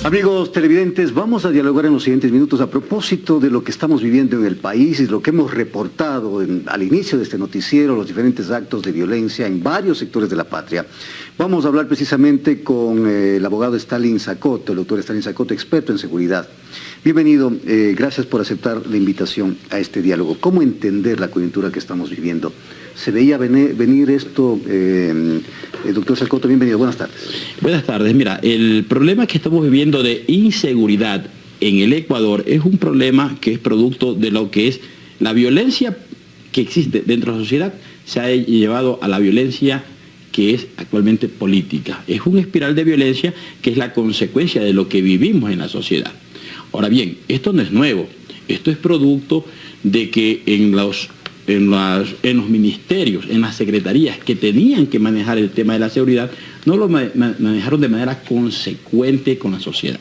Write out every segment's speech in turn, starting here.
Amigos televidentes, vamos a dialogar en los siguientes minutos a propósito de lo que estamos viviendo en el país y lo que hemos reportado al inicio de este noticiero, los diferentes actos de violencia en varios sectores de la patria. Vamos a hablar precisamente con el abogado Stalin Zacoto, el doctor Stalin Zacoto, experto en seguridad. Bienvenido, gracias por aceptar la invitación a este diálogo. ¿Cómo entender la coyuntura que estamos viviendo? ¿Se veía venir esto? Doctor Zacoto, bienvenido, buenas tardes. Buenas tardes. Mira, el problema que estamos viviendo de inseguridad en el Ecuador es un problema que es producto de lo que es la violencia que existe dentro de la sociedad, se ha llevado a la violencia que es actualmente política. Es una espiral de violencia que es la consecuencia de lo que vivimos en la sociedad. Ahora bien, esto no es nuevo, esto es producto de que en los ministerios, en las secretarías que tenían que manejar el tema de la seguridad, no lo manejaron de manera consecuente con la sociedad.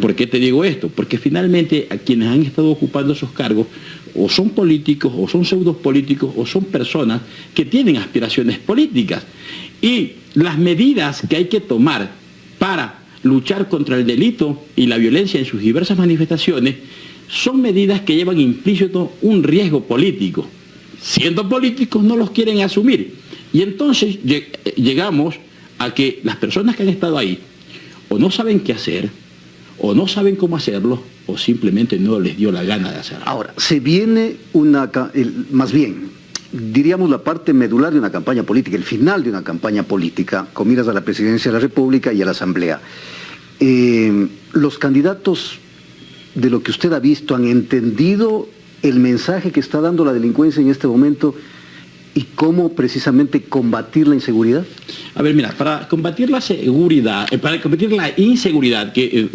¿Por qué te digo esto? Porque finalmente a quienes han estado ocupando esos cargos o son políticos, o son pseudos políticos, o son personas que tienen aspiraciones políticas. Y las medidas que hay que tomar para luchar contra el delito y la violencia en sus diversas manifestaciones son medidas que llevan implícito un riesgo político. Siendo políticos no los quieren asumir. Y entonces llegamos a que las personas que han estado ahí o no saben qué hacer, o no saben cómo hacerlo, o simplemente no les dio la gana de hacerlo. Ahora, se viene más bien, diríamos la parte medular de una campaña política, el final de una campaña política, con miras a la presidencia de la República y a la Asamblea. Los candidatos, de lo que usted ha visto, ¿han entendido el mensaje que está dando la delincuencia en este momento y cómo precisamente combatir la inseguridad? A ver, mira, para combatir la seguridad, para combatir la inseguridad, que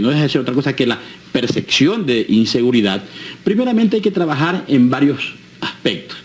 no deja de ser otra cosa que la percepción de inseguridad, primeramente hay que trabajar en varios aspectos.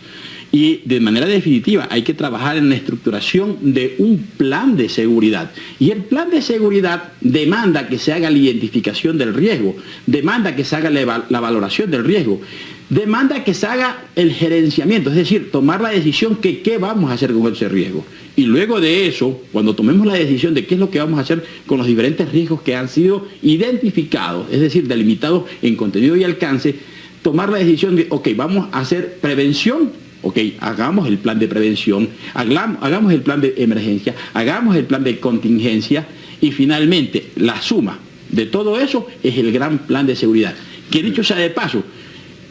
Y de manera definitiva hay que trabajar en la estructuración de un plan de seguridad. Y el plan de seguridad demanda que se haga la identificación del riesgo, demanda que se haga la valoración del riesgo, demanda que se haga el gerenciamiento, es decir, tomar la decisión que qué vamos a hacer con ese riesgo. Y luego de eso, cuando tomemos la decisión de qué es lo que vamos a hacer con los diferentes riesgos que han sido identificados, es decir, delimitados en contenido y alcance, tomar la decisión de, ok, vamos a hacer prevención. Ok, hagamos el plan de prevención, hagamos el plan de emergencia, hagamos el plan de contingencia y finalmente la suma de todo eso es el gran plan de seguridad. Que dicho sea de paso,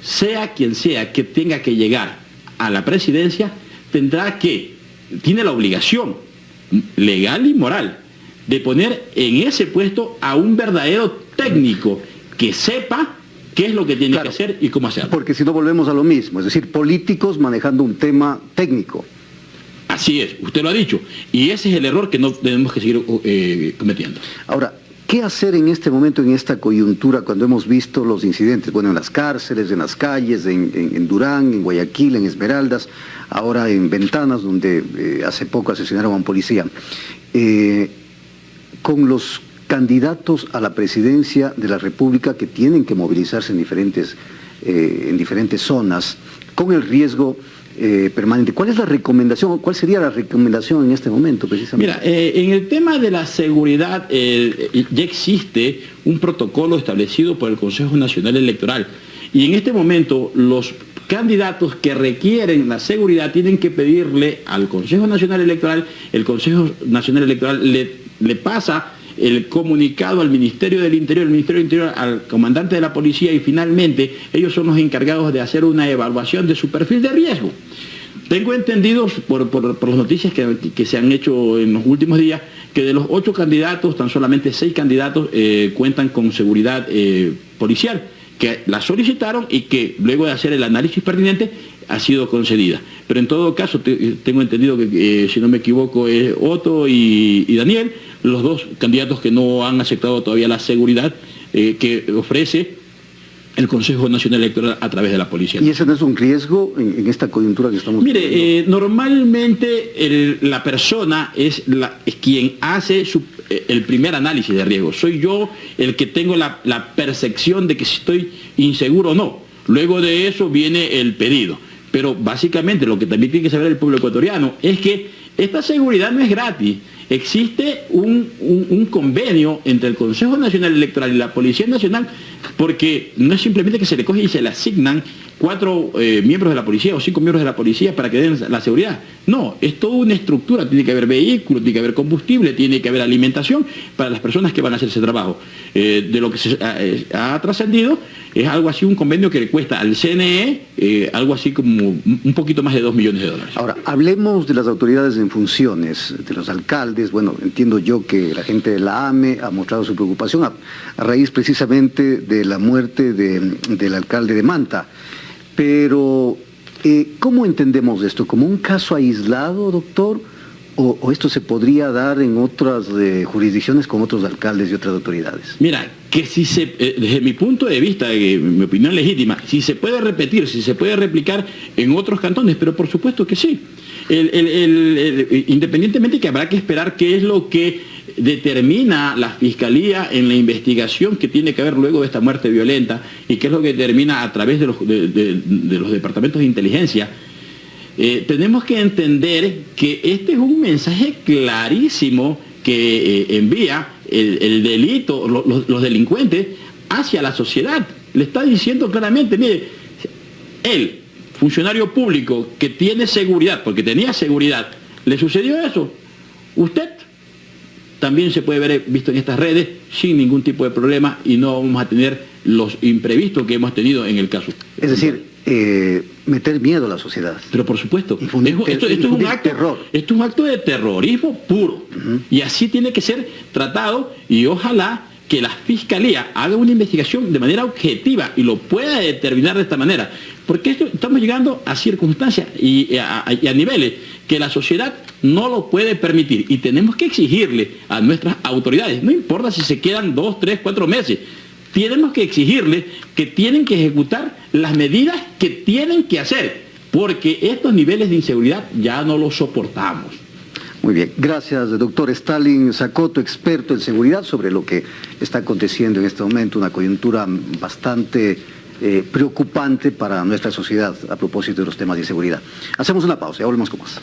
sea quien sea que tenga que llegar a la presidencia, tiene la obligación legal y moral de poner en ese puesto a un verdadero técnico que sepa qué es lo que tiene que hacer y cómo hacerlo. Porque si no volvemos a lo mismo, es decir, políticos manejando un tema técnico. Así es, usted lo ha dicho. Y ese es el error que no tenemos que seguir cometiendo. Ahora, ¿qué hacer en este momento, en esta coyuntura, cuando hemos visto los incidentes? Bueno, en las cárceles, en las calles, en Durán, en Guayaquil, en Esmeraldas, ahora en Ventanas, donde hace poco asesinaron a un policía. Con los candidatos a la presidencia de la República que tienen que movilizarse en diferentes zonas, con el riesgo permanente. ¿Cuál es la recomendación? ¿Cuál sería la recomendación en este momento, precisamente? Mira, en el tema de la seguridad ya existe un protocolo establecido por el Consejo Nacional Electoral. Y en este momento los candidatos que requieren la seguridad tienen que pedirle al Consejo Nacional Electoral, el Consejo Nacional Electoral le pasa el comunicado al Ministerio del Interior, el Ministerio del Interior al comandante de la policía y finalmente ellos son los encargados de hacer una evaluación de su perfil de riesgo. Tengo entendido por las noticias que se han hecho en los últimos días que de los 8 candidatos, tan solamente 6 candidatos cuentan con seguridad policial, que la solicitaron y que luego de hacer el análisis pertinente ha sido concedida. Pero en todo caso, tengo entendido que, si no me equivoco, es Otto y Daniel, los 2 candidatos que no han aceptado todavía la seguridad que ofrece el Consejo Nacional Electoral a través de la policía. ¿Y ese no es un riesgo en esta coyuntura que estamos viviendo? Mire, normalmente la persona es quien hace el primer análisis de riesgo. Soy yo el que tengo la percepción de que si estoy inseguro o no. Luego de eso viene el pedido. Pero básicamente lo que también tiene que saber el pueblo ecuatoriano es que esta seguridad no es gratis. existe un convenio entre el Consejo Nacional Electoral y la Policía Nacional, porque no es simplemente que se le coge y se le asignan 4 miembros de la policía o 5 miembros de la policía para que den la seguridad. No, es toda una estructura, tiene que haber vehículos, tiene que haber combustible, tiene que haber alimentación para las personas que van a hacer ese trabajo. De lo que se ha trascendido, es algo así, un convenio que le cuesta al CNE algo así como un poquito más de $2 millones. Ahora, hablemos de las autoridades en funciones, de los alcaldes. Bueno, entiendo yo que la gente de la AME ha mostrado su preocupación a raíz precisamente de la muerte del alcalde de Manta. Pero, ¿cómo entendemos esto? ¿Como un caso aislado, doctor? ¿O esto se podría dar en otras jurisdicciones con otros alcaldes y otras autoridades? Mira, que desde mi punto de vista, mi opinión legítima, si se puede repetir, si se puede replicar en otros cantones, pero por supuesto que sí. Independientemente que habrá que esperar qué es lo que determina la Fiscalía en la investigación que tiene que haber luego de esta muerte violenta y qué es lo que determina a través de los departamentos de inteligencia. Tenemos que entender que este es un mensaje clarísimo que envía el delito, los delincuentes hacia la sociedad. Le está diciendo claramente, mire, él, funcionario público que tiene seguridad, porque tenía seguridad, le sucedió eso. Usted también se puede ver visto en estas redes sin ningún tipo de problema y no vamos a tener los imprevistos que hemos tenido en el caso. Es decir, meter miedo a la sociedad. Pero por supuesto, esto es un acto de terrorismo puro. Y así tiene que ser tratado, y ojalá que la Fiscalía haga una investigación de manera objetiva y lo pueda determinar de esta manera. Porque estamos llegando a circunstancias y a niveles que la sociedad no lo puede permitir. Y tenemos que exigirle a nuestras autoridades, no importa si se quedan 2, 3, 4 meses, tenemos que exigirle que tienen que ejecutar las medidas que tienen que hacer, porque estos niveles de inseguridad ya no los soportamos. Muy bien, gracias doctor Stalin Zacoto, experto en seguridad, sobre lo que está aconteciendo en este momento, una coyuntura bastante preocupante para nuestra sociedad a propósito de los temas de inseguridad. Hacemos una pausa y volvemos con más.